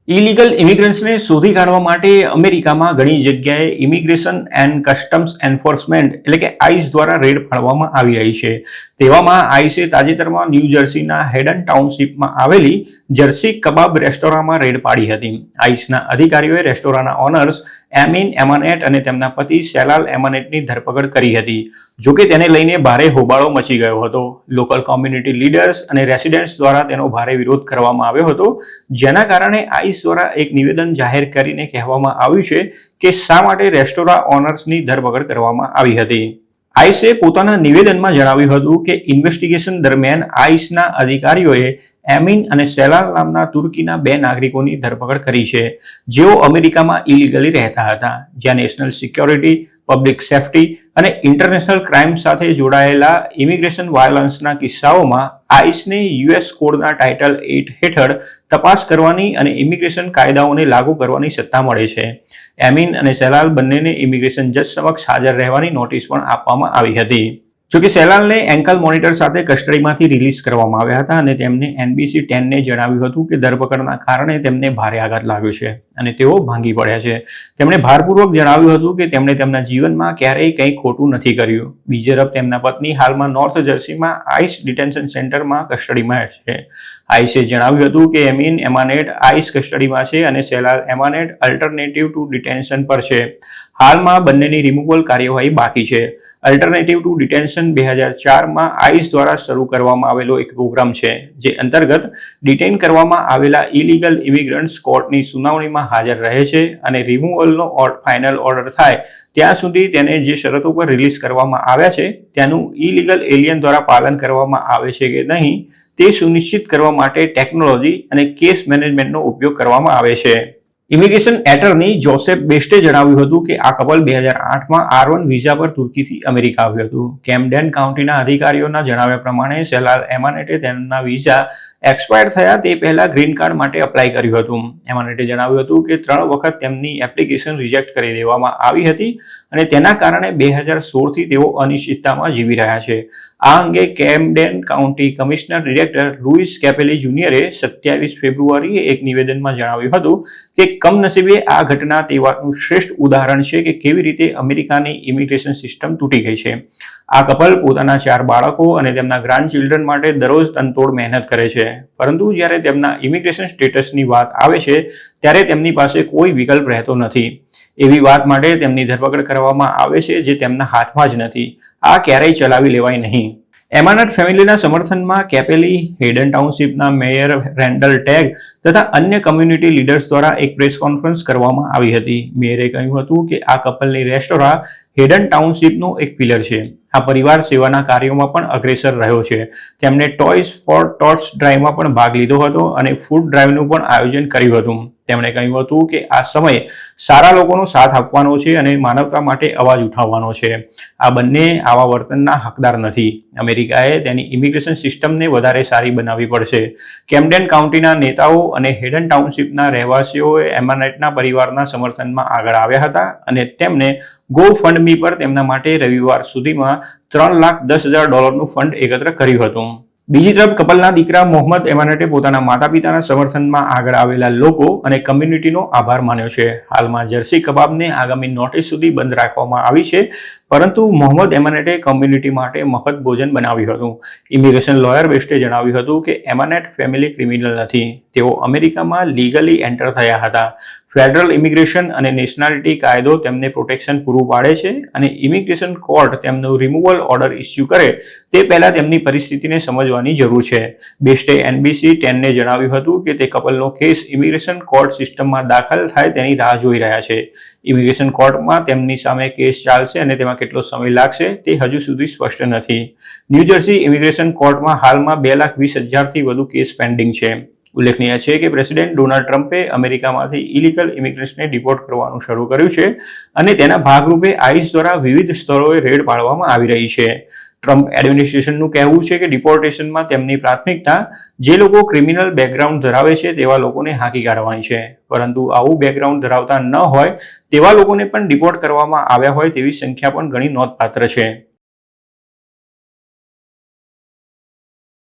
Illegal ઇમિગ્રન્ટ્સને શોધી કાઢવા માટે અમેરિકામાં ઘણી જગ્યાએ ઇમિગ્રેશન એન્ડ કસ્ટમ્સ એન્ફોર્સમેન્ટ એટલે કે આઈસ દ્વારા રેડ પાડવામાં આવી રહી છે. તેવામાં આઈસે તાજેતરમાં ન્યૂ જર્સીના હેડન ટાઉનશીપમાં આવેલી જર્સી કબાબ રેસ્ટોરાંમાં રેડ પાડી હતી. આઈસના અધિકારીઓએ રેસ્ટોરાંના ઓનર્સ એમિન એમાનેટ અને તેમના પતિ સેલાલ એમાનેટની ધરપકડ કરી હતી. જોકે તેને લઈને ભારે હોબાળો મચી ગયો હતો. લોકલ કોમ્યુનિટી લીડર્સ અને રેસિડેન્ટ્સ દ્વારા તેનો ભારે વિરોધ કરવામાં આવ્યો હતો, જેના કારણે આઈસ દ્વારા એક નિવેદન જાહેર કરીને કહેવામાં આવ્યું છે કે શા માટે રેસ્ટોરાં ઓનર્સની ધરપકડ કરવામાં આવી હતી. આઈસે પોતાના નિવેદનમાં જણાવ્યું હતું કે ઇન્વેસ્ટિગેશન દરમિયાન આઈસના અધિકારીઓએ એમિન અને સેલાલ નામના તુર્કીના 2 નાગરિકોની ધરપકડ કરી છે, જેઓ અમેરિકામાં ઇલીગલી રહેતા હતા. જ્યાં નેશનલ સિક્યોરિટી, પબ્લિક સેફ્ટી અને ઇન્ટરનેશનલ ક્રાઇમ સાથે જોડાયેલા ઇમિગ્રેશન વાયોલન્સના કિસ્સાઓમાં આઈસને યુએસ કોડના ટાઇટલ 8 હેઠળ તપાસ કરવાની અને ઇમિગ્રેશન કાયદાઓને લાગુ કરવાની સત્તા મળે છે. એમિન અને સેલાલ બંનેને ઇમિગ્રેશન જજ સમક્ષ હાજર રહેવાની નોટિસ પણ આપવામાં આવી હતી. જોકે સેલાલને એન્કલ મોનિટર સાથે કસ્ટડીમાંથી રિલીઝ કરવામાં આવ્યા હતા અને તેમને NBC 10ને જણાવ્યું હતું કે ધરપકડના કારણે તેમને ભારે આઘાત લાગ્યો છે અને તેઓ ભાંગી પડ્યા છે. તેમણે ભારપૂર્વક જણાવ્યું હતું કે તેમણે તેમના જીવનમાં ક્યારેય કંઈ ખોટું નથી કર્યું. બીજી તરફ તેમના પત્ની હાલમાં નોર્થ જર્સીમાં આઈસ ડિટેન્શન સેન્ટરમાં કસ્ટડીમાં છે. આઈસે જણાવ્યું હતું કે એમિન એમાનેટ આઈસ કસ્ટડીમાં છે અને સેલાલ એમાનેટ અલ્ટરનેટિવ ટુ ડિટેન્શન પર છે. હાલમાં બંનેની રિમૂવલ કાર્યવાહી બાકી છે. અલ્ટરનેટિવ ટુ ડિટેન્શન 2004માં આઈસ દ્વારા શરૂ કરવામાં આવેલો એક પ્રોગ્રામ છે, જે અંતર્ગત ડિટેઇન કરવામાં આવેલા ઇલીગલ ઇમિગ્રન્ટ્સ કોર્ટની સુનાવણીમાં હાજર રહે છે અને રિમૂવલનો ફાઇનલ ઓર્ડર થાય ત્યાં સુધી તેને જે શરતો પર રિલીઝ કરવામાં આવ્યા છે તેનું ઇલીગલ એલિયન દ્વારા પાલન કરવામાં આવે છે કે નહીં તે સુનિશ્ચિત કરવા માટે ટેકનોલોજી અને કેસ મેનેજમેન્ટનો ઉપયોગ કરવામાં આવે છે. ઇમિગ્રેશન એટર્ની જોસેફ બેસ્ટે જણાવ્યું હતું કે આ કપલ 2008માં R1 વિઝા પર તુર્કીથી અમેરિકા આવ્યું હતું. કેમ્ડેન કાઉન્ટીના અધિકારીઓના જણાવ્યા પ્રમાણે સેલાલ એમાનેટે તેમના વિઝા એક્સપાયર થયા તે પહેલા ગ્રીન કાર્ડ માટે અપ્લાય કર્યું હતું. એમાનેટે જણાવ્યું હતું કે 3 વખત તેમની એપ્લિકેશન રિજેક્ટ કરી દેવામાં આવી હતી અને તેના કારણે 2016થી તેઓ અનિશ્ચિતતામાં જીવી રહ્યા છે. આ અંગે કેમ્ડેન કાઉન્ટી કમિશનર ડિરેક્ટર લુઇસ કેપેલી જુનિયરે 27 ફેબ્રુઆરીએ એક નિવેદનમાં જણાવ્યું હતું કે કમનસીબે આ ઘટના તે વાતનું શ્રેષ્ઠ ઉદાહરણ છે કે કેવી રીતે અમેરિકાની ઇમિગ્રેશન સિસ્ટમ તૂટી ગઈ છે. આ કપલ પોતાના 4 બાળકો અને તેમના ગ્રાન્ડ ચિલ્ડ્રન માટે દરરોજ તનતોડ મહેનત કરે છે, પરંતુ જ્યારે તેમના ઇમિગ્રેશન સ્ટેટસની વાત આવે છે ત્યારે તેમની પાસે કોઈ વિકલ્પ રહેતો નથી. એવી વાત માટે તેમની ધરપકડ કરવામાં આવે છે જે તેમના હાથમાં જ નથી. આ ક્યારેય ચલાવી લેવાય નહીં. એમાનટ ફેમિલીના સમર્થનમાં કેપેલી, હેડન ટાઉનશીપના મેયર રેન્ડલ ટેગ તથા અન્ય કમ્યુનિટી લીડર્સ દ્વારા એક પ્રેસ કોન્ફરન્સ કરવામાં આવી હતી. મેયરે કહ્યું હતું કે આ કપલની રેસ્ટોરાં હેડન ટાઉનશીપનો એક પિલર છે. આ પરિવાર સેવાના કાર્યોમાં પણ અગ્રેસર રહ્યો છે. તેમણે ટોયઝ ફોર ટોટ્સ ડ્રાઈવમાં પણ ભાગ લીધો હતો અને ફૂડ ડ્રાઈવનું પણ આયોજન કર્યું હતું. તેમણે કહ્યું હતું કે આ સમય સારા લોકોનો સાથ આપવાનો છે અને માનવતા માટે અવાજ ઉઠાવવાનો છે. આ બંને આવા વર્તનના હકદાર નથી. અમેરિકાએ તેની ઇમિગ્રેશન સિસ્ટમને વધારે સારી બનાવવી પડશે. કેમ્ડેન કાઉન્ટીના નેતાઓ અને હેડન ટાઉનશીપના રહેવાસીઓએ એમાનેટના પરિવારના સમર્થનમાં આગળ આવ્યા હતા અને તેમને GoFundMe પર તેમના માટે રવિવાર સુધીમાં $3,10,000નું ફંડ એકત્ર કર્યું હતું. બીજી તરફ કપલના દીકરા મોહમ્મદ એમાનેટે પોતાના માતા પિતાના સમર્થનમાં આગળ આવેલા લોકો અને કમ્યુનિટીનો આભાર માન્યો છે. હાલમાં જર્સી કબાબને આગામી નોટિસ સુધી બંધ રાખવામાં આવી છે, પરંતુ મોહમ્મદ એમાનેટે કમ્યુનિટી માટે મફત ભોજન બનાવ્યું હતું. ઇમિગ્રેશન લોયર બેસ્ટે જણાવ્યું હતું કે એમાનેટ ફેમિલી ક્રિમિનલ નથી. તેઓ અમેરિકામાં લીગલી એન્ટર થયા હતા. ફેડરલ ઇમિગ્રેશન અને નેશનાલિટી કાયદો તેમને પ્રોટેક્શન પૂરું પાડે છે અને ઇમિગ્રેશન કોર્ટ તેમનો રિમૂવલ ઓર્ડર ઇસ્યુ કરે તે પહેલા તેમની પરિસ્થિતિને સમજવાની જરૂર છે. બેસ્ટે NBC 10ને જણાવ્યું હતું કે તે કપલનો કેસ ઇમિગ્રેશન કોર્ટ સિસ્ટમમાં દાખલ થાય તેની રાહ જોઈ રહ્યા છે. ઇમિગ્રેશન કોર્ટમાં તેમની સામે કેસ ચાલશે અને તેમાં કેટલો સમય લાગશે તે હજુ સુધી સ્પષ્ટ નથી. ન્યૂ જર્સી ઇમિગ્રેશન કોર્ટમાં હાલમાં 2,20,000થી વધુ કેસ પેન્ડિંગ છે. ઉલ્લેખનીય છે કે પ્રેસિડેન્ટ ડોનાલ્ડ ટ્રમ્પે અમેરિકામાંથી ઇલીગલ ઇમિગ્રન્ટ્સને ડિપોર્ટ કરવાનું શરૂ કર્યું છે અને તેના ભાગરૂપે આઈસ દ્વારા વિવિધ સ્થળોએ રેડ પાડવામાં આવી રહી છે. ટ્રમ્પ એડમિનિસ્ટ્રેશનનું કહેવું છે કે ડિપોર્ટેશનમાં તેમની પ્રાથમિકતા જે લોકો ક્રિમિનલ બેકગ્રાઉન્ડ ધરાવે છે તેવા લોકોને હાંકી કાઢવાની છે, પરંતુ આવું બેકગ્રાઉન્ડ ધરાવતા ન હોય તેવા લોકોને પણ ડિપોર્ટ કરવામાં આવ્યા હોય તેવી સંખ્યા પણ ઘણી નોંધપાત્ર છે.